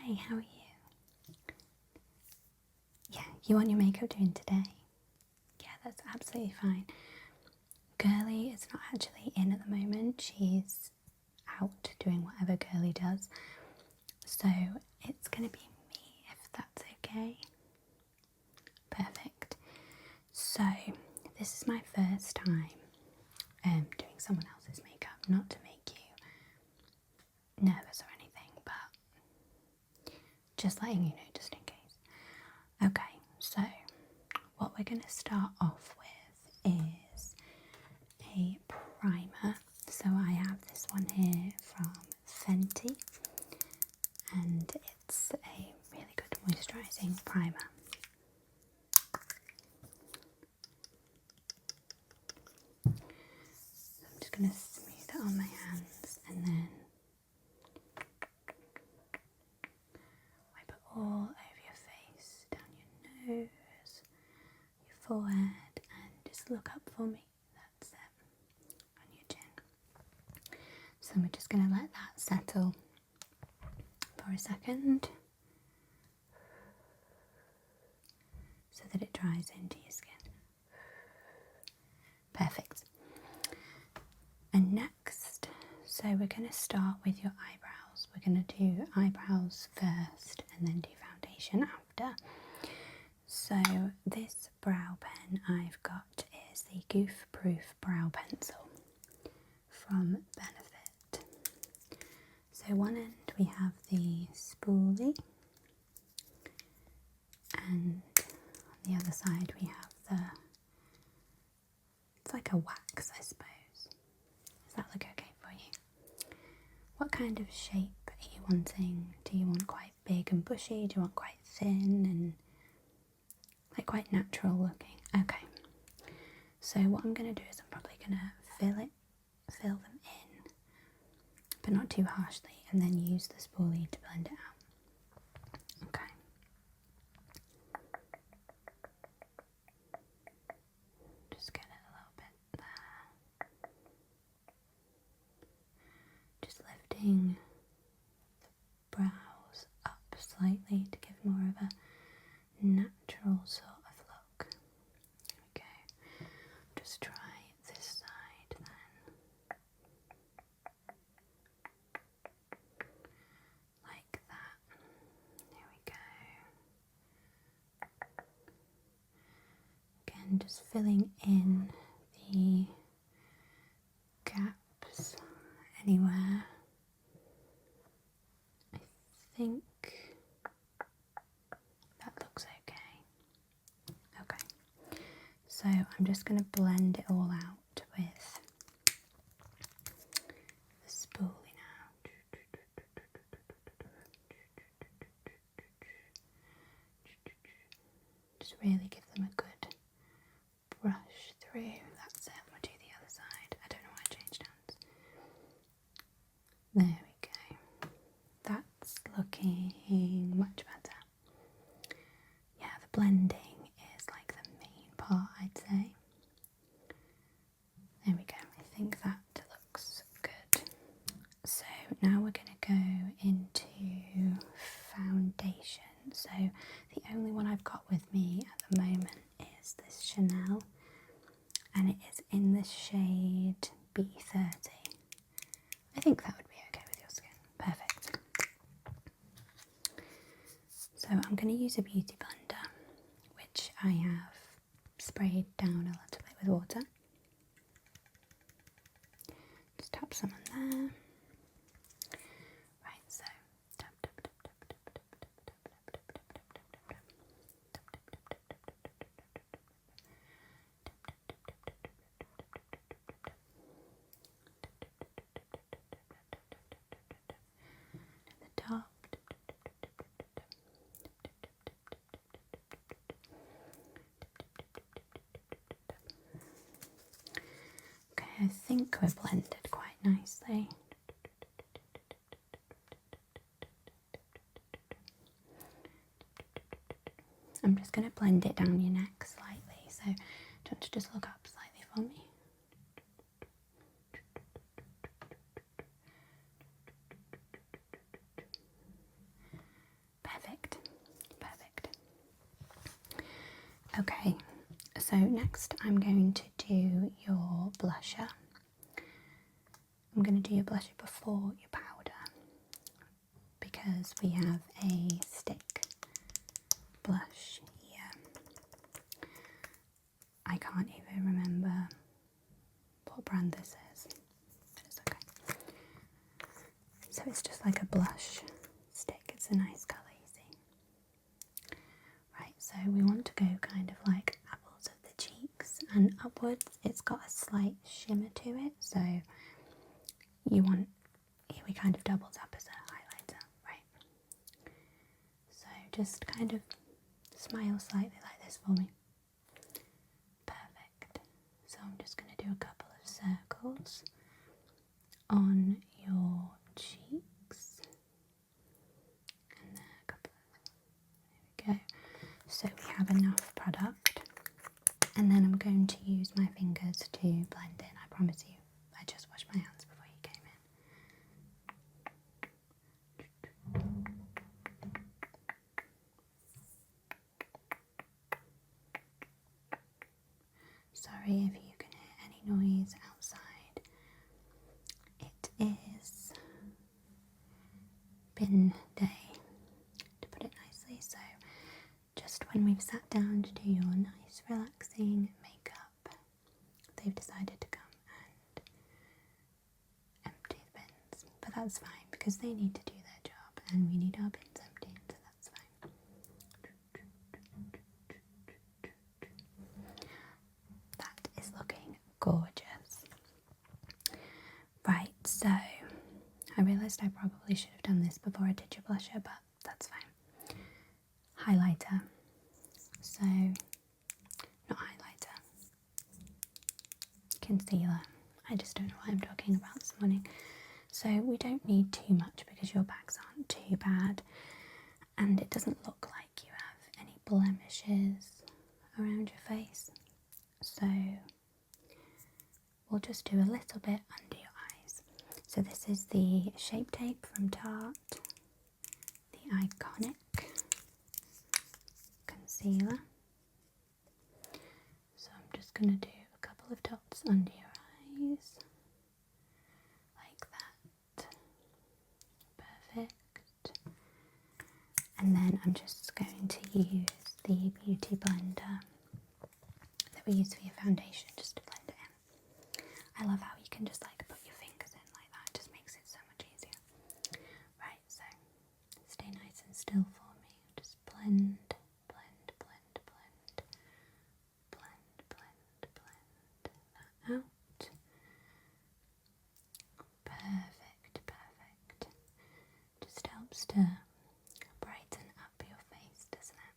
Hey, how are you? Yeah, you want your makeup doing today? Yeah, that's absolutely fine. Girly is not actually in at the moment. She's out doing whatever Girly does. So it's going to be me, if that's okay. Perfect. So this is my first time doing someone else's makeup, not to make you nervous or anything, but just letting you know just in case. Okay, so what we're going to start off with is a primer. So I have this one here from Fenty, and it's a really good moisturising primer. So I'm just going to smooth it on my hands and then wipe it all over your face, down your nose, your forehead, and just look up for me. That's it, on your chin. So we're just going to let that settle for a second so that it dries into your skin. Perfect. And next, so we're going to start with your eyebrows. We're going to do eyebrows first and then do foundation after. So this brow pen I've got is the Goof Proof Brow Pencil from Benefit. So one end we have the spoolie, and on the other side we have it's like a wax, I suppose. Does that look okay for you? What kind of shape are you wanting? Do you want quite big and bushy? Do you want quite thin and like quite natural looking? Okay. So what I'm going to do is I'm probably going to fill them in, but not too harshly, and then use the spoolie to blend it out. Okay. Just get it a little bit there. Just lifting the brows up slightly to give more of a natural sort of look. There we go. Just try this side then. Like that. There we go. Again, just filling in the gaps anywhere. I think that looks okay. Okay, so I'm just going to blend it all out with the spoolie now. Just really give them a good brush through. That's it. We'll do the other side. I don't know why I changed hands. There we go. That's looking much better. Yeah, the blending is like the main part, I'd say. There we go. I think that looks good. So now we're going to go into foundation. So the only one I've got with me at the moment is this Chanel, and it is in the shade B30. I think that would be okay with your skin. Perfect. So I'm going to use a beauty blender, which I have sprayed down a little bit with water. Just tap some on there. Right, so tap, tap, tap, tap, tap, tap, tap, tap, tap, tap, tap, tap, tap. The top. Okay, I think we're blended quite nicely. I'm just going to blend it down your neck slightly, so do you want to just look up slightly for me? Okay, so next I'm going to do your blusher. I'm going to do your blusher before your powder because we have a stick blush here. I can't even remember what brand this is, but it's okay. So it's just like a blush stick. It's a nice colour, you see. Right, so we want to go kind of like apples of the cheeks and upwards. It's got a slight shimmer to it, so we kind of doubles up as a highlighter, right? So just kind of smile slightly like this for me. Perfect. So I'm just going to do a couple of circles on your cheeks. And then a couple of, there we go. So we have enough product. And then I'm going to use my fingers to blend in. I promise you, I just washed my hands before you came in. Sorry if you can hear any noise outside. It is bin day, to put it nicely, so just when we've sat down to do your nice relaxing makeup, they've decided to come and empty the bins. But that's fine because they need to do their job and we need our bins emptied, so that's fine. That is looking gorgeous. Right, so I realised I probably should have done this before I did your blusher, but that's fine. Highlighter. So, not highlighter. Concealer. I just don't know what I'm talking about this morning. So we don't need too much because your bags aren't too bad and it doesn't look like you have any blemishes around your face. So we'll just do a little bit under your eyes. So this is the Shape Tape from Tarte, the Iconic Concealer. So I'm just going to do a couple of dots under your eyes, like that. Perfect. And then I'm just going to use the Beauty Blender that we use for your foundation just to blend it in. I love how you can just like put your fingers in like that, it just makes it so much easier. Right, so stay nice and still for me. Just blend, blend, blend, blend, blend, blend, blend that out. Perfect, perfect. Just helps to brighten up your face, doesn't it?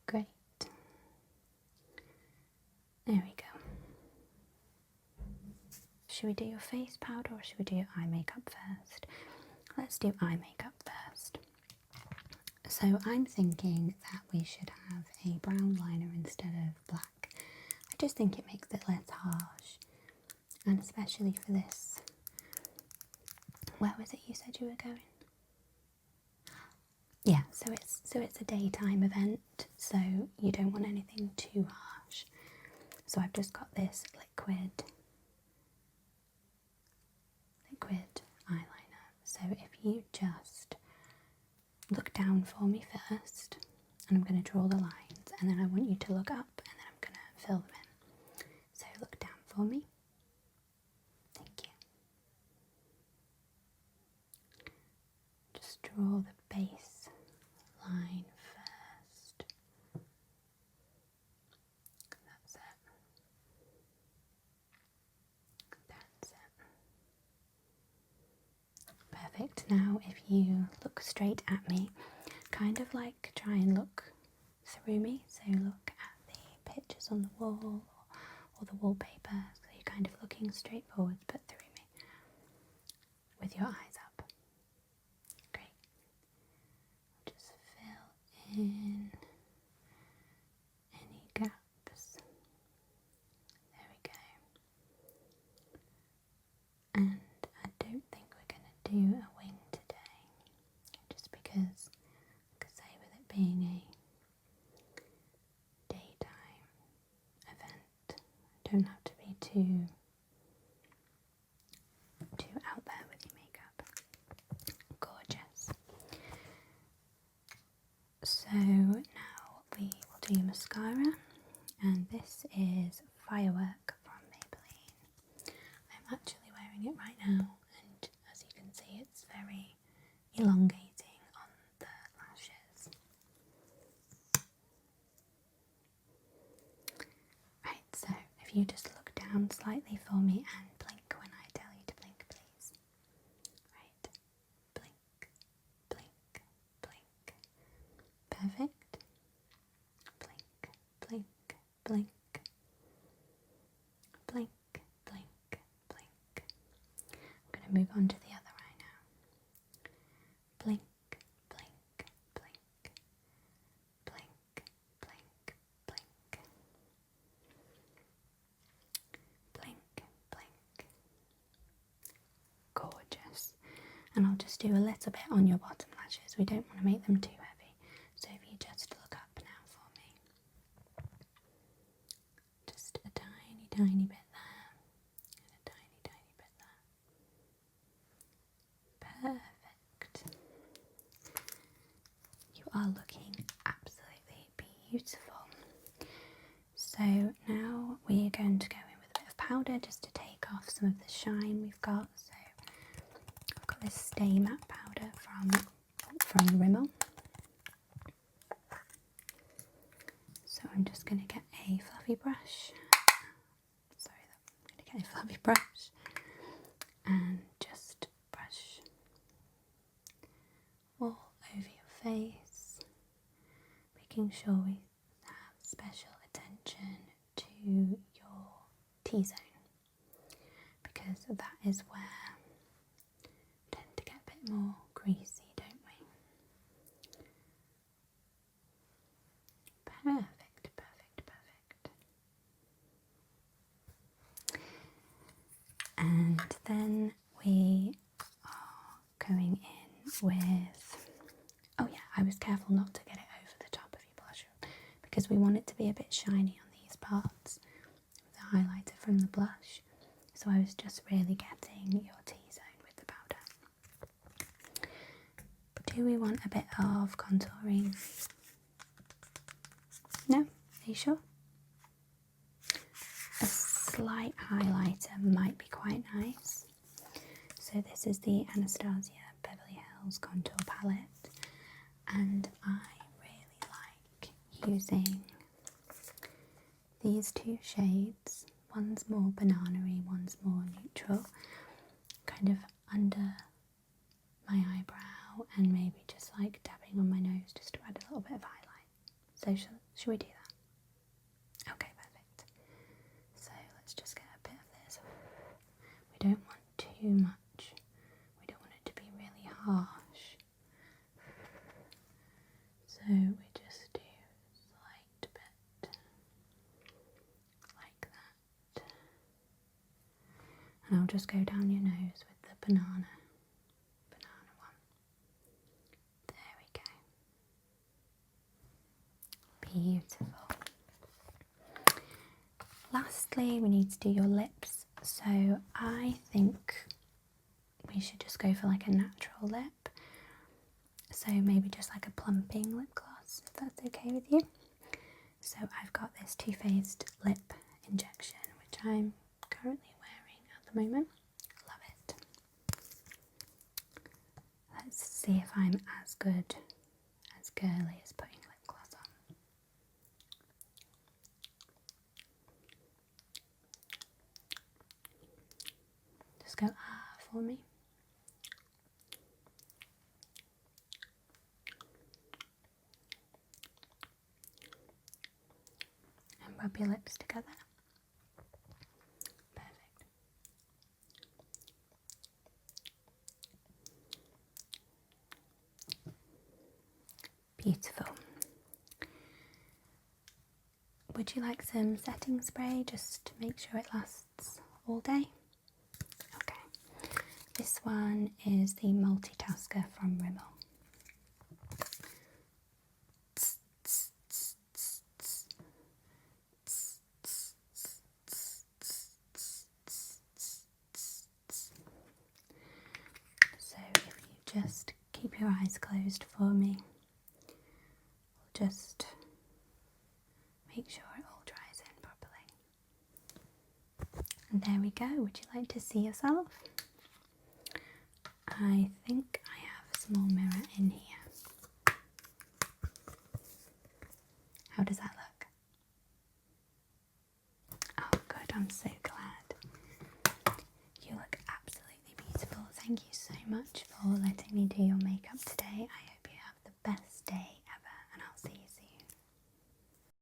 Great. There we go. Should we do your face powder or should we do your eye makeup first? Let's do eye makeup first. So I'm thinking that we should have a brown liner instead of black. I just think it makes it less harsh. And especially for this. Where was it you said you were going? Yeah, so it's a daytime event, so you don't want anything too harsh. So I've just got this liquid eyeliner. So if you just look down for me first, and I'm going to draw the lines, and then I want you to look up, and then I'm going to fill them in. So look down for me. Thank you. Just draw the base line first. That's it. That's it. Perfect. Now if you look straight at me, kind of like try and look through me, so look at the pictures on the wall or the wallpaper, so you're kind of looking straight forwards but through me with your eyes up. Great. Just fill in any gaps. There we go. And I don't think we're going to do a wing today, just because, like I say, with it being a don't have to be too out there with your makeup. Gorgeous. So now we will do mascara, and this is Firework from Maybelline. I'm actually wearing it right now, and as you can see, it's very elongating on the lashes. Right, so if you just look down slightly for me and blink when I tell you to blink, please. Right, blink, blink, blink. Perfect. Blink, blink, blink. Blink, blink, blink. I'm going to move on to the other eye now. Blink, blink, blink. Blink, blink, blink. Blink, blink. Gorgeous. And I'll just do a little bit on your bottom lashes. We don't want to make them too heavy. So if you just look up now for me. Just a tiny, tiny bit there. And a tiny, tiny bit there. Perfect. You are looking absolutely beautiful. So now we are going to go in with a bit of powder just to take off some of the shine we've got. So I've got this Stay Matte powder from Rimmel. So I'm just going to get a fluffy brush. Sorry, I'm going to get a fluffy brush and just brush all over your face, making sure we have special attention to your T-zone, because that is where we tend to get a bit more greasy, don't we? Perfect, perfect, perfect. And then we are going in with, oh yeah, I was careful not to get it over the top of your blush because we want it to be a bit shiny on these parts with the highlighter from the blush. So I was just really getting your T-zone with the powder. Do we want a bit of contouring? No? Are you sure? A slight highlighter might be quite nice. So this is the Anastasia Beverly Hills Contour Palette, and I really like using these two shades. One's more banana-y, one's more neutral, kind of under my eyebrow and maybe just like dabbing on my nose just to add a little bit of highlight. So shall we do that? Okay, perfect. So let's just get a bit of this. We don't want too much. We don't want it to be really harsh. So we just do a slight bit like that. And I'll just go down your nose with the banana one. There we go. Beautiful. Lastly, we need to do your lips. So I think we should just go for like a natural lip. So maybe just like a plumping lip gloss, if that's okay with you. So I've got this Too Faced lip injection, which I'm currently wearing at the moment. Love it. Let's see if I'm as good, as girly as putting lip gloss on. Just go for me. And rub your lips together. Perfect. Beautiful. Would you like some setting spray just to make sure it lasts all day? Okay. This one is the Multitasker from Rimmel. just keep your eyes closed for me. We'll just make sure it all dries in properly. And there we go. Would you like to see yourself? I think I have a small mirror in here. How does that look? Oh good, I'm so glad. You look absolutely beautiful. Thank you so much for letting me do your makeup today. I hope you have the best day